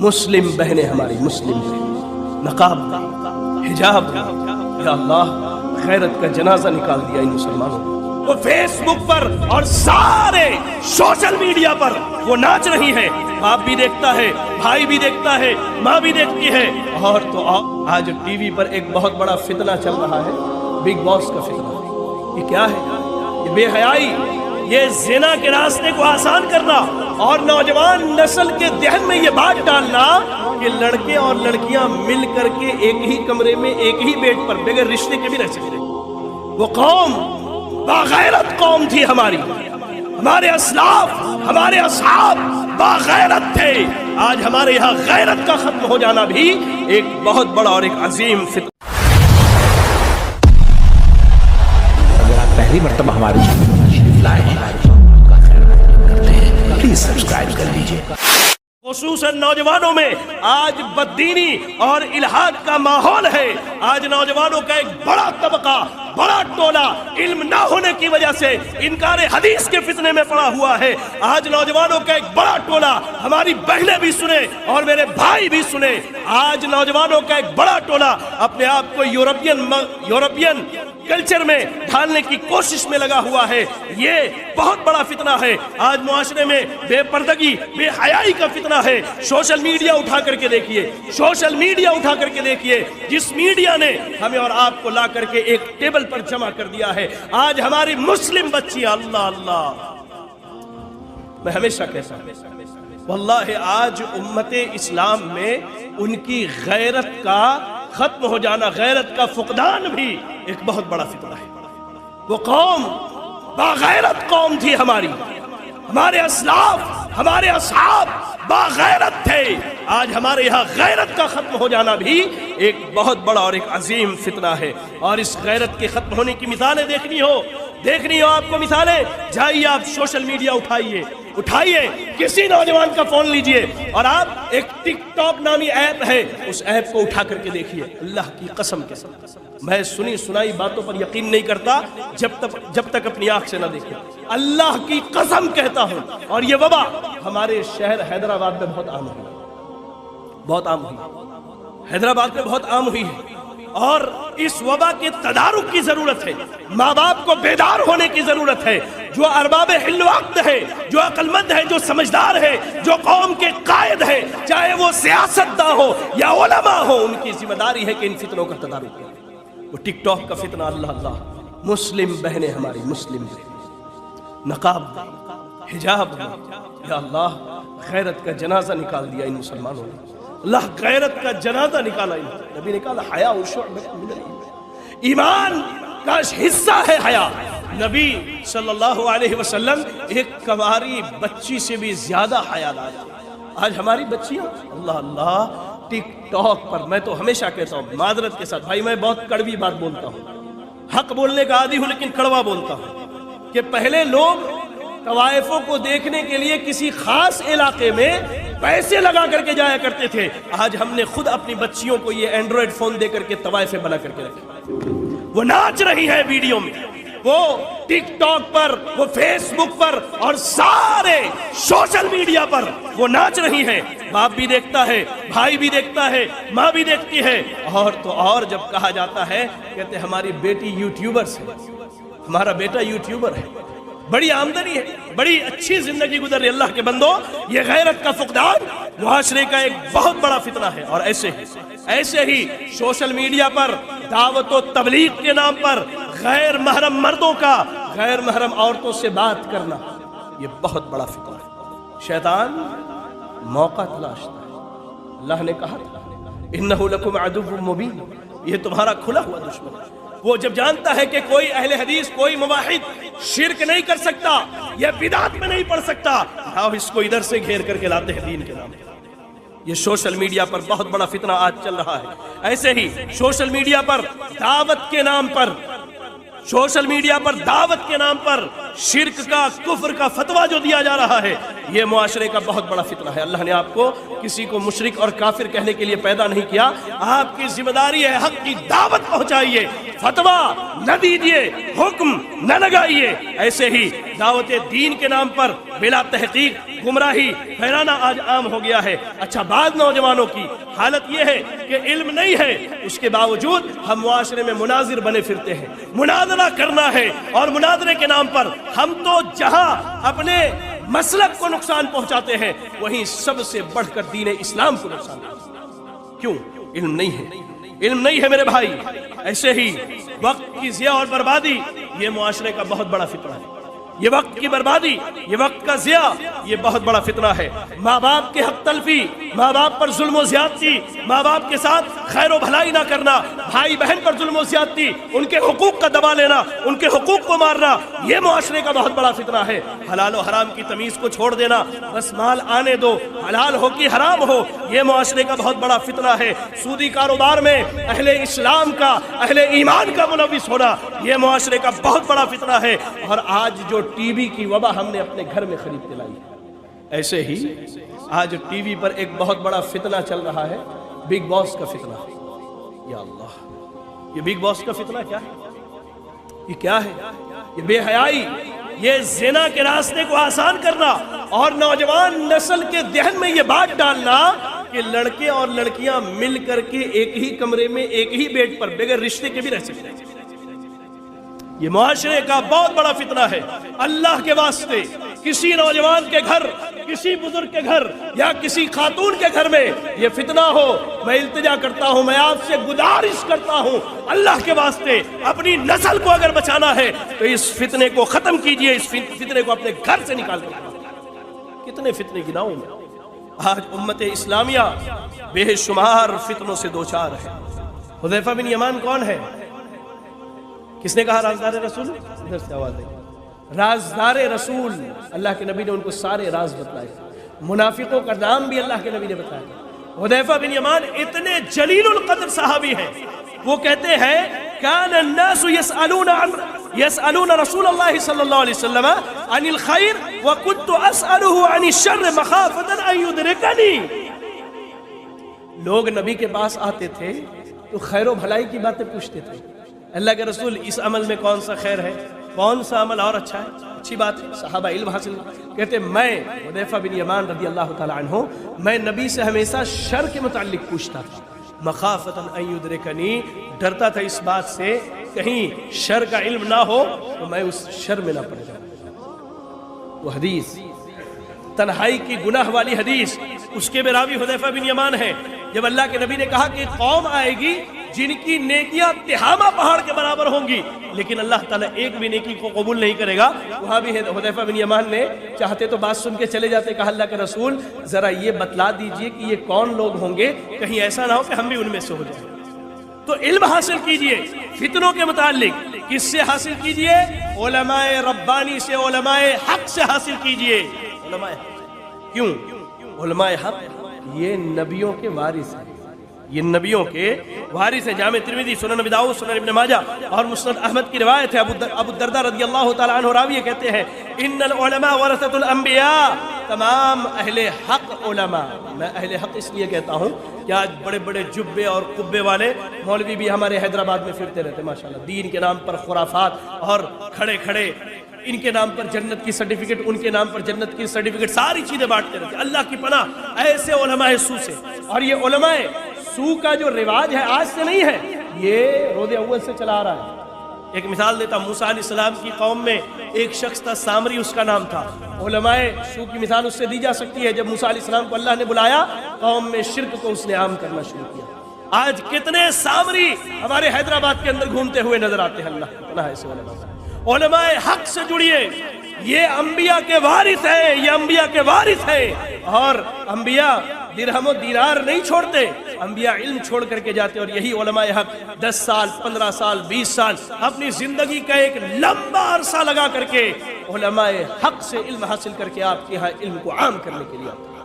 मुस्लिम बहनें हमारी, मुस्लिम बहनें, नकाब, हिजाब, या अल्लाह गैरत का जनाजा निकाल दिया इन मुसलमानों ने। वो फेसबुक पर और सारे सोशल मीडिया पर वो नाच रही है। बाप भी देखता है, भाई भी देखता है, माँ भी देखती है। और तो आज टीवी पर एक बहुत बड़ा फितना चल रहा है, बिग बॉस का फितना। ये क्या है? ये बेहयाई, ये ज़िना के रास्ते को आसान करना और नौजवान नस्ल के ذہن में ये बात डालना कि लड़के और लड़कियां मिल करके एक ही कमरे में एक ही बेड पर बगैर रिश्ते के भी रह सकते। वो कौम बागैरत कौम थी हमारी, हमारे असलाफ, हमारे असहाब बागैरत थे। आज हमारे यहाँ गैरत का खत्म हो जाना भी एक बहुत बड़ा और एक अजीम फितना। अगर आप पहली मर्तबा हमारे चैनल प्लीज सब्सक्राइब कर लीजिए। खुसूसन नौजवानों में आज बददीनी और इल्हाद का माहौल है। आज नौजवानों का एक बड़ा तबका, बड़ा टोला इल्म ना होने की वजह से इनकार हदीस के फितने में पड़ा हुआ है। आज नौजवानों का एक बड़ा टोला, हमारी बहनें भी सुने और मेरे भाई भी सुने, आज नौजवानों का एक बड़ा टोला अपने आप को यूरोपियन कल्चर में ढालने की कोशिश में लगा हुआ है। ये बहुत बड़ा फितना है। आज मुआशरे में बेपर्दगी, बेहयाई का फितना है। सोशल मीडिया उठा करके देखिए, सोशल मीडिया उठा करके देखिए, जिस मीडिया ने हमें और आपको ला करके एक टेबल पर जमा कर दिया है। आज हमारी मुस्लिम बच्चियां, अल्लाह अल्लाह, मैं हमेशा कहता हूं वल्लाह आज उम्मते इस्लाम में उनकी गैरत का खत्म हो जाना, गैरत का फुकदान भी एक बहुत बड़ा फितना है। वो कौम बागैरत कौम थी हमारी, हमारे असलाफ, हमारे असहाब बागैरत थे। आज हमारे यहाँ गैरत का खत्म हो जाना भी एक बहुत बड़ा और एक अजीम फितना है। और इस गैरत के खत्म होने की मिसालें देखनी हो आपको मिसालें, जाइए आप सोशल मीडिया उठाइए, किसी नौजवान का फोन लीजिए और आप एक टिकटॉक नामी ऐप है, उस ऐप को उठा करके देखिए। अल्लाह की कसम के साथ मैं सुनी सुनाई बातों पर यकीन नहीं करता जब तक अपनी आंख से ना देखे। अल्लाह की कसम कहता हूं। और ये वबा हमारे शहर हैदराबाद में बहुत आम हुई, हैदराबाद में बहुत आम हुई है। और इस वबा के तदारुक की जरूरत है। माँ बाप को बेदार होने की जरूरत है। जो अरबाब हिल वक्त है, जो अक्लमंद है, जो समझदार है, जो कौम के कायद है, चाहे वो सियासतदान हो या उलमा हो, उनकी जिम्मेदारी है कि इन फितनों का तदारुक करें। वो टिकटॉक का फितना, अल्लाह अल्लाह, मुस्लिम बहनें हमारी, मुस्लिम बहनें, नकाब, हिजाब, या अल्लाह गैरत का जनाजा निकाल दिया इन मुसलमानों ने। अल्लाह गैरत का जनाजा निकाला, नबी ने कहा हया ईमान का हिस्सा है हया। नबी सल्लल्लाहु अलैहि वसल्लम एक कवारी बच्ची से भी ज्यादा हयादार है। आज हमारी बच्चियां, अल्लाह अल्लाह, टिकटॉक पर, मैं तो हमेशा कहता हूँ मादरत के साथ, भाई मैं बहुत कड़वी बात बोलता हूँ, हक बोलने का आदी हूँ लेकिन कड़वा बोलता हूँ, कि पहले लोग तवाइफों को देखने के लिए किसी खास इलाके में पैसे लगा करके जाया करते थे। आज हमने खुद अपनी बच्चियों को ये एंड्रॉइड फोन दे करके तवाइफे बना करके रखे। वो नाच रही है वीडियो में, वो टिकटॉक पर, वो फेसबुक पर और सारे सोशल मीडिया पर वो नाच रही है। बाप भी देखता है, भाई भी देखता है, माँ भी देखती है। और तो और जब कहा जाता है, कहते हमारी बेटी यूट्यूबर्स है, हमारा बेटा यूट्यूबर है, बड़ी आमदनी है, बड़ी अच्छी जिंदगी गुजर रही। अल्लाह के बंदो, ये गैरत का फुकदान मुआशरे का एक बहुत बड़ा फितना है। और ऐसे ही सोशल मीडिया पर दावत व तबलीग के नाम पर गैर महरम मर्दों का गैर महरम औरतों से बात करना, ये बहुत बड़ा फितना है। शैतान मौका तलाशता है। अल्लाह ने कहा था इन्नहु लकुम अदुव्वुम मुबीन, ये तुम्हारा खुला हुआ दुश्मन है। वो जब जानता है कि कोई अहले हदीस, कोई मुवाहिद शिर्क नहीं कर सकता, या बिदात में नहीं पढ़ सकता, आओ इसको इधर से घेर करके लाते हैं दीन के नाम पे। ये सोशल मीडिया पर बहुत बड़ा फितना आज चल रहा है। ऐसे ही सोशल मीडिया पर दावत के नाम पर, सोशल मीडिया पर दावत के नाम पर शिर्क का, कुफ्र का फतवा जो दिया जा रहा है, ये मुआशरे का बहुत बड़ा फितना है। अल्लाह ने आपको किसी को मुशरिक और काफिर कहने के लिए पैदा नहीं किया। आपकी जिम्मेदारी है हक की दावत पहुंचाइए, फतवा न दीजिए, हुक्म न लगाइए। ऐसे ही दावत दीन के नाम पर बिला तहकीक گمراہی پھیلانا آج عام ہو گیا ہے۔ اچھا، بعض نوجوانوں کی حالت یہ ہے کہ علم نہیں ہے، اس کے باوجود ہم معاشرے میں مناظر بنے پھرتے ہیں، مناظرہ کرنا ہے، اور مناظرے کے نام پر ہم تو جہاں اپنے مسلک کو نقصان پہنچاتے ہیں وہیں سب سے بڑھ کر دین اسلام کو نقصان پہنچاتے ہیں۔ کیوں؟ علم نہیں ہے، علم نہیں ہے میرے بھائی۔ ایسے ہی وقت کی ضیاع اور بربادی یہ معاشرے کا بہت بڑا فتنہ ہے۔ یہ وقت کی بربادی، یہ وقت کا ضیاع، یہ بہت بڑا فتنہ ہے۔ ماں باپ کے حق تلفی، ماں باپ پر ظلم و زیادتی، ماں باپ کے ساتھ خیر و بھلائی نہ کرنا، بھائی بہن پر ظلم و زیادتی، ان کے حقوق کا دبا لینا، ان کے حقوق کو مارنا، یہ معاشرے کا بہت بڑا فتنہ ہے۔ حلال و حرام کی تمیز کو چھوڑ دینا، بس مال آنے دو، حلال ہو کہ حرام ہو، یہ معاشرے کا بہت بڑا فتنہ ہے۔ سودی کاروبار میں اہل اسلام کا، اہل ایمان کا ملوث ہونا، یہ معاشرے کا بہت بڑا فتنہ ہے۔ اور آج جو ٹی وی کی وبا ہم نے اپنے گھر میں خرید کے لائی، ایسے ہی آج ٹی وی پر ایک بہت بڑا فتنہ چل رہا ہے، بگ باس کا فتنہ۔ یا اللہ، یہ بگ باس کا فتنہ کیا ہے؟ یہ کیا ہے؟ یہ بے حیائی، یہ زنا کے راستے کو آسان کرنا، اور نوجوان نسل کے ذہن میں یہ بات ڈالنا کہ لڑکے اور لڑکیاں مل کر کے ایک ہی کمرے میں ایک ہی بیڈ پر بغیر رشتے کے بھی رہ سکتے ہیں۔ یہ معاشرے کا بہت بڑا فتنہ ہے۔ اللہ کے واسطے کسی نوجوان کے گھر، کسی بزرگ کے گھر یا کسی خاتون کے گھر میں یہ فتنہ ہو، میں التجا کرتا ہوں، میں آپ سے گزارش کرتا ہوں، اللہ کے واسطے اپنی نسل کو اگر بچانا ہے تو اس فتنے کو ختم کیجئے، اس فتنے کو اپنے گھر سے نکال کر۔ کتنے فتنے گناؤں میں آج امت اسلامیہ بے شمار فتنوں سے دوچار ہے۔ حذیفہ بن یمان کون ہے؟ کس نے کہا رازدار رسول؟ ادھر سے آواز ہے، رازدار رسول۔ اللہ کے نبی نے ان کو سارے راز بتائے، منافقوں کا نام بھی اللہ کے نبی نے بتایا۔ حذیفہ بن یمان اتنے جلیل القدر صحابی ہیں، وہ کہتے ہیں کان الناس يسألون رسول اللہ صلی اللہ علیہ وسلم عن الخیر وكنت اسأله عن الشر مخافة ان يدركني۔ لوگ نبی کے پاس آتے تھے تو خیر و بھلائی کی باتیں پوچھتے تھے، اللہ کے رسول اس عمل میں کون سا خیر ہے، کون سا عمل اور اچھا ہے، اچھی بات ہے، صحابہ علم حاصل کہتے میں حذیفہ بن یمان رضی اللہ تعالی عنہ، میں نبی سے ہمیشہ شر کے متعلق پوچھتا تھا، مخافۃ ان یدرکنی، ڈرتا تھا اس بات سے کہیں شر کا علم نہ ہو تو میں اس شر میں نہ پڑ جاؤں۔ وہ حدیث تنہائی کی گناہ والی حدیث، اس کے راوی حذیفہ بن یمان ہے۔ جب اللہ کے نبی نے کہا کہ قوم آئے گی جن کی نیکیاں تہامہ پہاڑ کے برابر ہوں گی لیکن اللہ تعالیٰ ایک بھی نیکی کو قبول نہیں کرے گا، وہاں بھی حذیفہ بن یمان نے چاہتے تو بات سن کے چلے جاتے، کہا اللہ کے رسول ذرا یہ بتلا دیجئے کہ یہ کون لوگ ہوں گے، کہیں ایسا نہ ہو کہ ہم بھی ان میں سے ہو جائیں۔ تو علم حاصل کیجئے فتنوں کے متعلق، کس سے حاصل کیجئے؟ علماء ربانی سے، علماء حق سے حاصل کیجئے۔ علماء حق کیوں؟ علماء حق یہ نبیوں کے وارث ہیں، یہ نبیوں کے وارث ہیں۔ جامع ترمذی، سنن ابی داؤد، سنن ابن ماجہ اور مسند احمد کی روایت ہے۔ ابو الدرداء رضی اللہ تعالی عنہ راوی کہتے ہیں ان العلماء ورثۃ الانبیاء، تمام اہل حق علماء۔ میں اہل حق اس لیے کہتا ہوں کہ آج بڑے بڑے جبے اور قبے والے مولوی بھی ہمارے حیدرآباد میں پھرتے رہتے، ماشاءاللہ، دین کے نام پر خرافات، اور کھڑے کھڑے ان کے نام پر جنت کی سرٹیفکیٹ، ان کے نام پر جنت کی سرٹیفکیٹ، ساری چیزیں بانٹتے رہتے۔ اللہ کی پناہ ایسے علماء سو سے، اور یہ علماء سو کا جو رواج ہے آج سے نہیں ہے، یہ روز اول سے چلا آ رہا ہے۔ ایک مثال دیتا ہوں، موسیٰ علیہ السلام کی قوم میں ایک شخص تھا، سامری اس کا نام تھا۔ علماء سو کی مثال اس سے دی جا سکتی ہے، جب موسیٰ علیہ السلام کو اللہ نے بلایا قوم میں شرک کو اس نے عام کرنا شروع کیا۔ آج کتنے سامری ہمارے حیدرآباد کے اندر گھومتے ہوئے نظر آتے ہیں، اللہ کی پناہ ایسے علماء۔ علماء حق سے جڑیے، یہ انبیاء کے وارث ہیں، یہ انبیاء کے وارث ہیں، اور انبیاء درہم و دینار نہیں چھوڑتے، انبیاء علم چھوڑ کر کے جاتے، اور یہی علماء حق 10 سال 15 سال 20 سال اپنی زندگی کا ایک لمبا عرصہ لگا کر کے علماء حق سے علم حاصل کر کے آپ کے یہاں علم کو عام کرنے کے لیے آتے ہیں۔